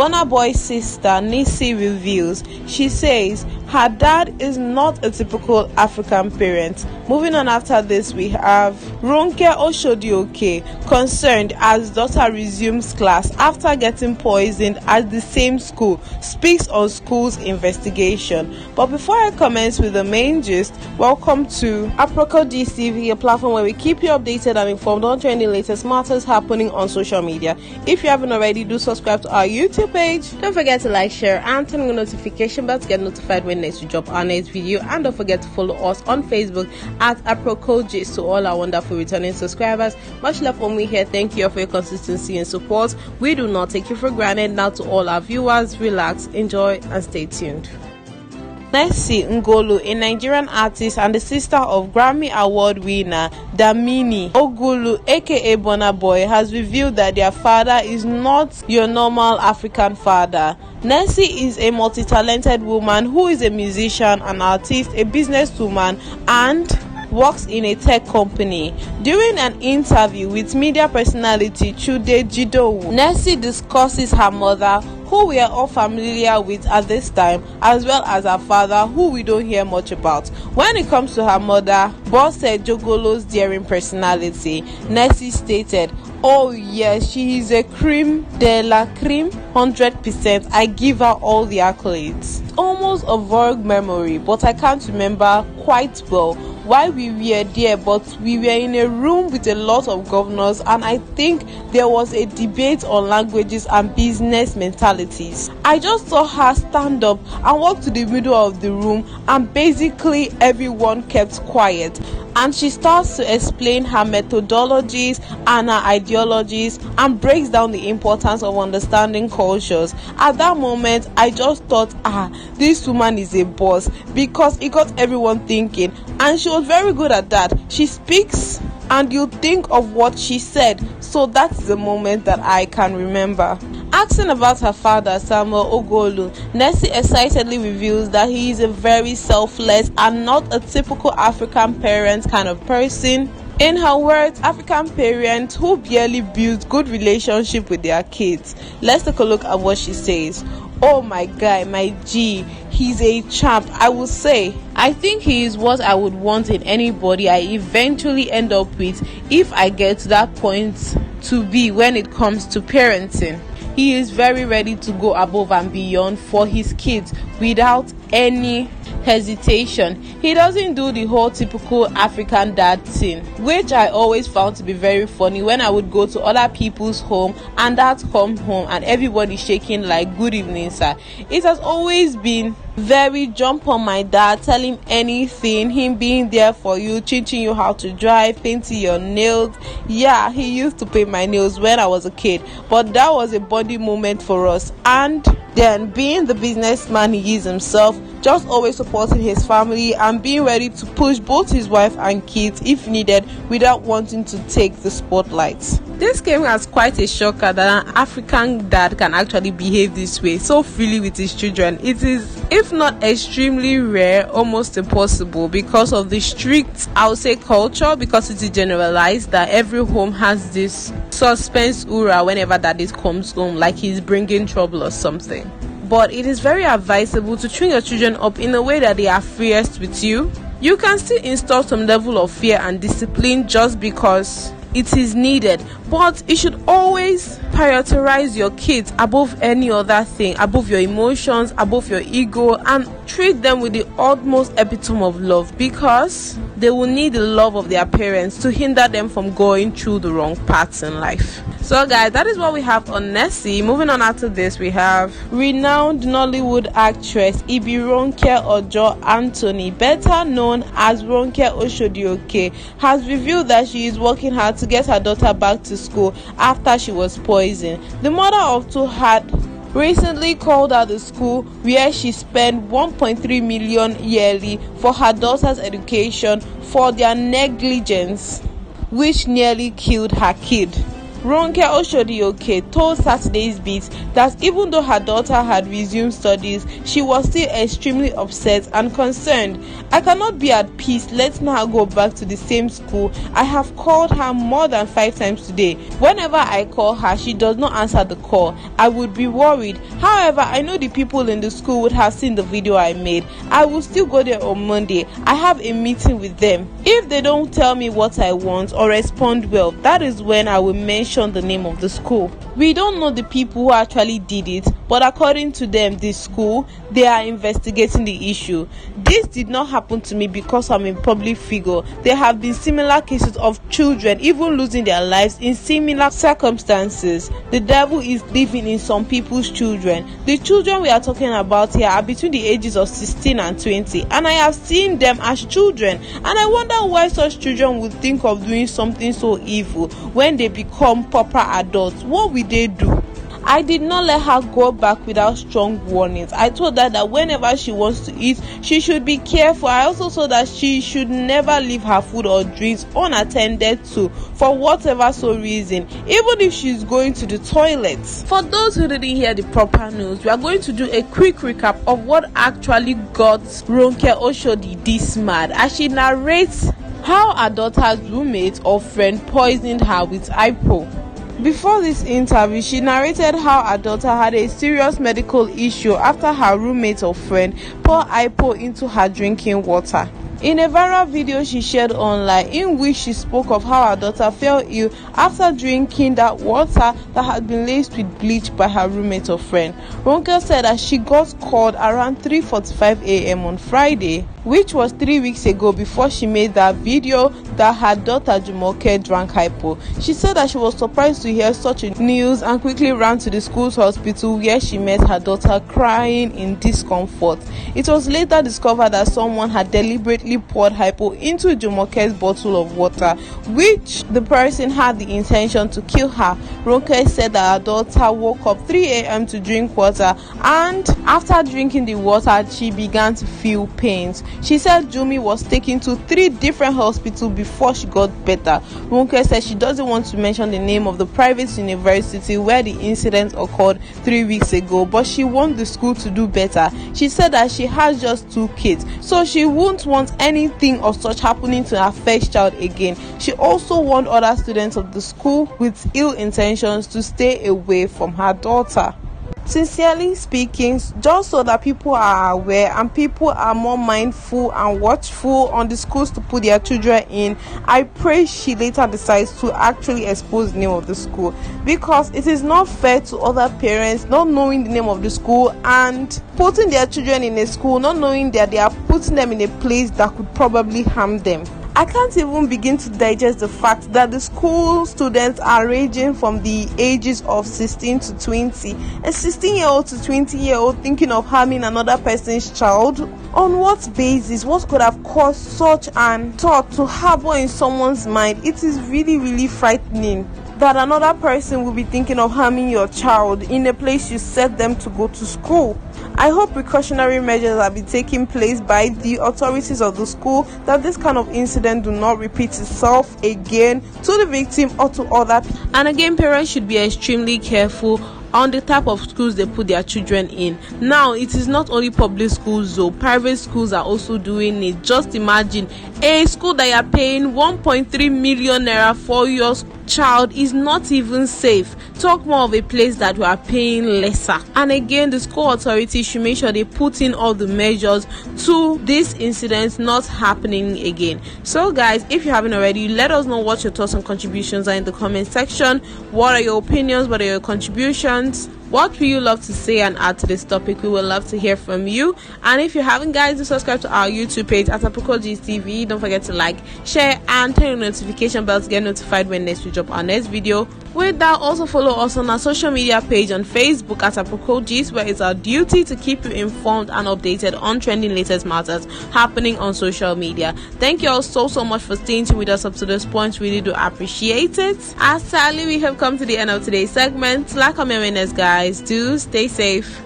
Burna Boy's sister Nisi reveals. She says her dad is not a typical African parent. Moving on after this, we have Ronke Oshodi concerned as daughter resumes class after getting poisoned at the same school, speaks on school's investigation. But before I commence with the main gist, welcome to Aproko DCV, a platform where we keep you updated and informed on trending latest matters happening on social media. If you haven't already, do subscribe to our YouTube page. Don't forget to like, share, and turn on the notification bell to get notified when next we drop our next video. And don't forget to follow us on Facebook at Aproko. To all our wonderful returning subscribers, much love from me here. Thank you for your consistency and support. We do not take you for granted. Now to all our viewers, relax, enjoy, and stay tuned. Nesi Ngolu, a Nigerian artist and the sister of Grammy Award winner Damini Ogulu aka Burna Boy, has revealed that their father is not your normal African father. Nesi is a multi-talented woman who is a musician, an artist, a businesswoman, and works in a tech company. During an interview with media personality Chude Jidowu, Nesi discusses her mother, who we are all familiar with at this time, as well as her father, who we don't hear much about. When it comes to her mother, Boss said Jogolo's daring personality. Nesi stated, "Oh yes, she is a cream de la cream, 100%. I give her all the accolades." It's almost a vague memory, but I can't remember quite well why we were there, but we were in a room with a lot of governors, and I think there was a debate on languages and business mentalities. I just saw her stand up and walk to the middle of the room, and basically everyone kept quiet, and she starts to explain her methodologies and her ideologies and breaks down the importance of understanding cultures. At that moment, I just thought, this woman is a boss, because it got everyone thinking, and she was very good at that. She speaks and you think of what she said. So that is a moment that I can remember. Asking about her father, Samuel Ogolu, Nesi excitedly reveals that he is a very selfless and not a typical African parent kind of person. In her words, African parents who barely build good relationship with their kids. Let's take a look at what she says. "Oh my guy, my G, he's a champ. I will say, I think he is what I would want in anybody I eventually end up with if I get to that point to be when it comes to parenting. He is very ready to go above and beyond for his kids without any hesitation. He doesn't do the whole typical African dad thing, which I always found to be very funny when I would go to other people's home and dads come home and everybody shaking like, "Good evening, sir." It has always been very jump on my dad, tell him anything, him being there for you, teaching you how to drive, painting your nails. Yeah, he used to paint my nails when I was a kid, but that was a bonding moment for us. And then being the businessman he is himself, just always supporting his family and being ready to push both his wife and kids if needed without wanting to take the spotlight. This came as quite a shocker that an African dad can actually behave this way so freely with his children. It is, if not extremely rare, almost impossible because of the strict, I would say, culture, because it is generalized that every home has this suspense aura whenever daddy comes home, like he's bringing trouble or something. But it is very advisable to train your children up in a way that they are freest with you. You can still install some level of fear and discipline just because it is needed, but you should always prioritize your kids above any other thing, above your emotions, above your ego, and treat them with the utmost epitome of love, because they will need the love of their parents to hinder them from going through the wrong paths in life. So guys, that is what we have on Nesi. Moving on after this, we have renowned Nollywood actress Ronke Ojo Anthony, better known as Ronke Oshodi, has revealed that she is working hard to get her daughter back to school after she was poisoned. The mother of two had recently called out the school where she spent 1.3 million yearly for her daughter's education for their negligence, which nearly killed her kid. Ronke Oshodi told Saturday's Beat that even though her daughter had resumed studies, she was still extremely upset and concerned. "I cannot be at peace letting her go back to the same school. I have called her more than 5 times today. Whenever I call her, she does not answer the call. I would be worried. However, I know the people in the school would have seen the video I made. I will still go there on Monday. I have a meeting with them. If they don't tell me what I want or respond well, that is when I will mention the name of the school." We don't know the people who actually did it, but according to them, the school, they are investigating the issue. "This did not happen to me because I'm a public figure. There have been similar cases of children even losing their lives in similar circumstances. The devil is living in some people's children. The children we are talking about here are between the ages of 16 and 20, and I have seen them as children, and I wonder why such children would think of doing something so evil when they become proper adults. What will they do?" I did not let her go back without strong warnings. I told her that whenever she wants to eat, she should be careful. I also told that she should never leave her food or drinks unattended to for whatever so reason, even if she's going to the toilet. For those who didn't hear the proper news, we are going to do a quick recap of what actually got Ronke Oshodi this mad as she narrates how her daughter's roommate or friend poisoned her with Aproko. Before this interview, she narrated how her daughter had a serious medical issue after her roommate or friend poured Aproko into her drinking water. In a viral video she shared online, in which she spoke of how her daughter fell ill after drinking that water that had been laced with bleach by her roommate or friend, Ronke said that she got called around 3:45 a.m. on Friday, which was 3 weeks ago, before she made that video that her daughter Jumoke drank Aproko. She said that she was surprised to hear such a news and quickly ran to the school's hospital, where she met her daughter crying in discomfort. It was later discovered that someone had deliberately poured Aproko into Jumoke's bottle of water, which the person had the intention to kill her. Ronke said that her daughter woke up 3 a.m. to drink water, and after drinking the water, she began to feel pains. She said Jumi was taken to 3 different hospitals before she got better. Ronke said she doesn't want to mention the name of the private university where the incident occurred 3 weeks ago, but she wants the school to do better. She said that she has just 2 kids, so she won't want anything of such happening to her first child again. She also warned other students of the school with ill intentions to stay away from her daughter. Sincerely speaking, just so that people are aware and people are more mindful and watchful on the schools to put their children in, I pray she later decides to actually expose the name of the school, because it is not fair to other parents not knowing the name of the school and putting their children in a school not knowing that they are putting them in a place that could probably harm them. I can't even begin to digest the fact that the school students are ranging from the ages of 16 to 20. A 16-year-old to 20-year-old thinking of harming another person's child. On what basis? What could have caused such an thought to harbor in someone's mind? It is really frightening that another person will be thinking of harming your child in a place you set them to go to school. I hope precautionary measures are being taken place by the authorities of the school, that this kind of incident do not repeat itself again to the victim or to other people. And again, parents should be extremely careful on the type of schools they put their children in. Now, it is not only public schools though, private schools are also doing it. Just imagine a school that you are paying 1.3 million naira for your child is not even safe. Talk more of a place that we are paying lesser. And again, the school authorities should make sure they put in all the measures to this incident not happening again. So guys, if you haven't already, let us know what your thoughts and contributions are in the comment section. What are your opinions? What are your contributions? What will you love to say and add to this topic? We would love to hear from you. And if you haven't, guys, do subscribe to our YouTube page at Aproko TV. Don't forget to like, share, and turn on the notification bell to get notified when next we drop our next video. With that, also follow us on our social media page on Facebook at Aproko, where it's our duty to keep you informed and updated on trending latest matters happening on social media. Thank you all so much for staying tuned with us up to this point. Really do appreciate it. As sadly, we have come to the end of today's segment. Like our awareness, guys, do stay safe.